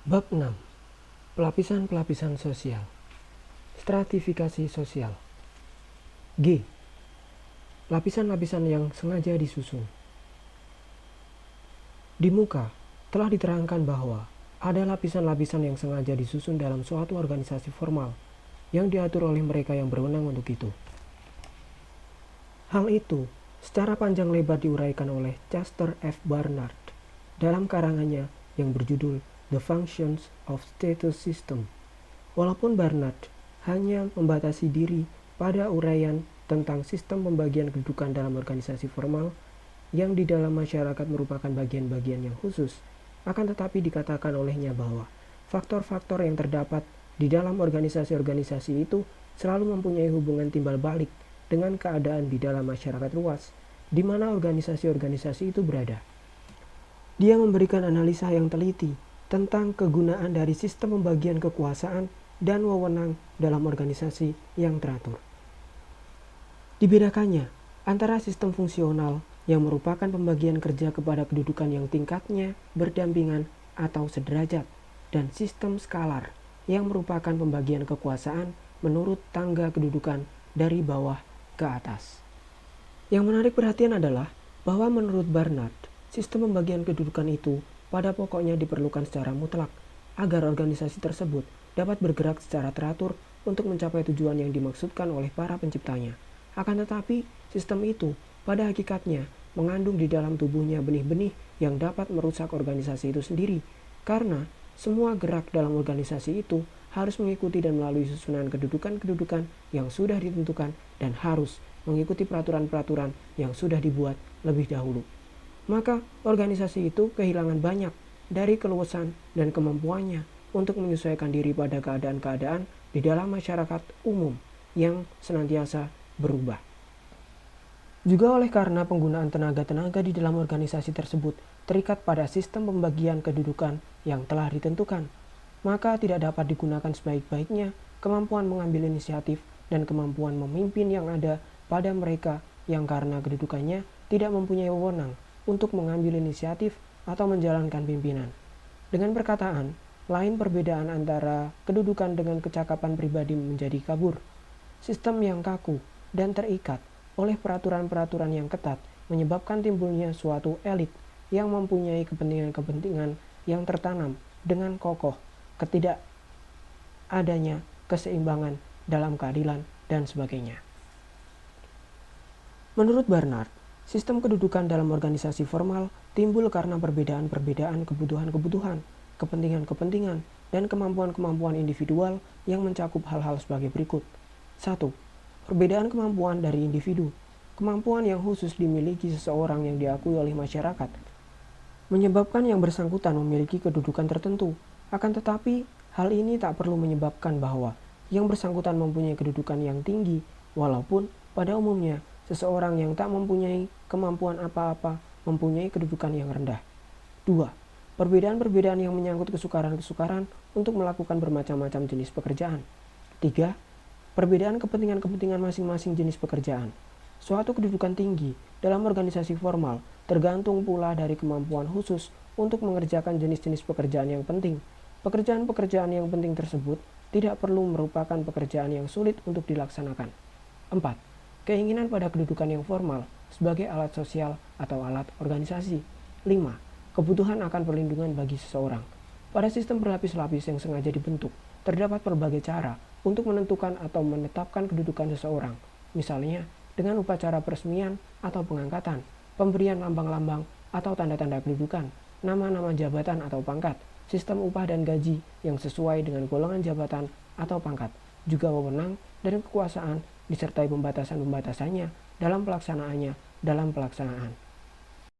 Bab 6. Pelapisan-pelapisan sosial. Stratifikasi sosial. G. Lapisan-lapisan yang sengaja disusun. Di muka telah diterangkan bahwa ada lapisan-lapisan yang sengaja disusun dalam suatu organisasi formal yang diatur oleh mereka yang berwenang untuk itu. Hal itu secara panjang lebar diuraikan oleh Chester F. Barnard dalam karangannya yang berjudul The Functions of Status System. Walaupun Barnard hanya membatasi diri pada uraian tentang sistem pembagian kedudukan dalam organisasi formal yang di dalam masyarakat merupakan bagian-bagian yang khusus, akan tetapi dikatakan olehnya bahwa faktor-faktor yang terdapat di dalam organisasi-organisasi itu selalu mempunyai hubungan timbal balik dengan keadaan di dalam masyarakat luas, di mana organisasi-organisasi itu berada. Dia memberikan analisa yang teliti tentang kegunaan dari sistem pembagian kekuasaan dan wewenang dalam organisasi yang teratur. Dibedakannya antara sistem fungsional yang merupakan pembagian kerja kepada kedudukan yang tingkatnya berdampingan atau sederajat, dan sistem skalar yang merupakan pembagian kekuasaan menurut tangga kedudukan dari bawah ke atas. Yang menarik perhatian adalah bahwa menurut Barnard, sistem pembagian kedudukan itu pada pokoknya diperlukan secara mutlak agar organisasi tersebut dapat bergerak secara teratur untuk mencapai tujuan yang dimaksudkan oleh para penciptanya. Akan tetapi, sistem itu pada hakikatnya mengandung di dalam tubuhnya benih-benih yang dapat merusak organisasi itu sendiri, karena semua gerak dalam organisasi itu harus mengikuti dan melalui susunan kedudukan-kedudukan yang sudah ditentukan dan harus mengikuti peraturan-peraturan yang sudah dibuat lebih dahulu. Maka organisasi itu kehilangan banyak dari keluasan dan kemampuannya untuk menyesuaikan diri pada keadaan-keadaan di dalam masyarakat umum yang senantiasa berubah. Juga oleh karena penggunaan tenaga-tenaga di dalam organisasi tersebut terikat pada sistem pembagian kedudukan yang telah ditentukan, maka tidak dapat digunakan sebaik-baiknya kemampuan mengambil inisiatif dan kemampuan memimpin yang ada pada mereka yang karena kedudukannya tidak mempunyai wewenang untuk mengambil inisiatif atau menjalankan pimpinan. Dengan perkataan lain, perbedaan antara kedudukan dengan kecakapan pribadi menjadi kabur. Sistem yang kaku dan terikat oleh peraturan-peraturan yang ketat menyebabkan timbulnya suatu elit yang mempunyai kepentingan-kepentingan yang tertanam dengan kokoh, ketidakadanya keseimbangan dalam keadilan, dan sebagainya. Menurut Barnard, sistem kedudukan dalam organisasi formal timbul karena perbedaan-perbedaan kebutuhan-kebutuhan, kepentingan-kepentingan, dan kemampuan-kemampuan individual yang mencakup hal-hal sebagai berikut. 1. Perbedaan kemampuan dari individu. Kemampuan yang khusus dimiliki seseorang yang diakui oleh masyarakat menyebabkan yang bersangkutan memiliki kedudukan tertentu. Akan tetapi, hal ini tak perlu menyebabkan bahwa yang bersangkutan mempunyai kedudukan yang tinggi, walaupun pada umumnya seseorang yang tak mempunyai kemampuan apa-apa mempunyai kedudukan yang rendah. 2. Perbedaan-perbedaan yang menyangkut kesukaran-kesukaran untuk melakukan bermacam-macam jenis pekerjaan. 3. Perbedaan kepentingan-kepentingan masing-masing jenis pekerjaan. Suatu kedudukan tinggi dalam organisasi formal tergantung pula dari kemampuan khusus untuk mengerjakan jenis-jenis pekerjaan yang penting. Pekerjaan-pekerjaan yang penting tersebut tidak perlu merupakan pekerjaan yang sulit untuk dilaksanakan. 4. Keinginan pada kedudukan yang formal sebagai alat sosial atau alat organisasi. 5. Kebutuhan akan perlindungan bagi seseorang. Pada sistem berlapis-lapis yang sengaja dibentuk, terdapat berbagai cara untuk menentukan atau menetapkan kedudukan seseorang, misalnya dengan upacara peresmian atau pengangkatan, pemberian lambang-lambang atau tanda-tanda kedudukan, nama-nama jabatan atau pangkat, sistem upah dan gaji yang sesuai dengan golongan jabatan atau pangkat, juga wewenang dan kekuasaan disertai pembatasan-pembatasannya dalam pelaksanaan.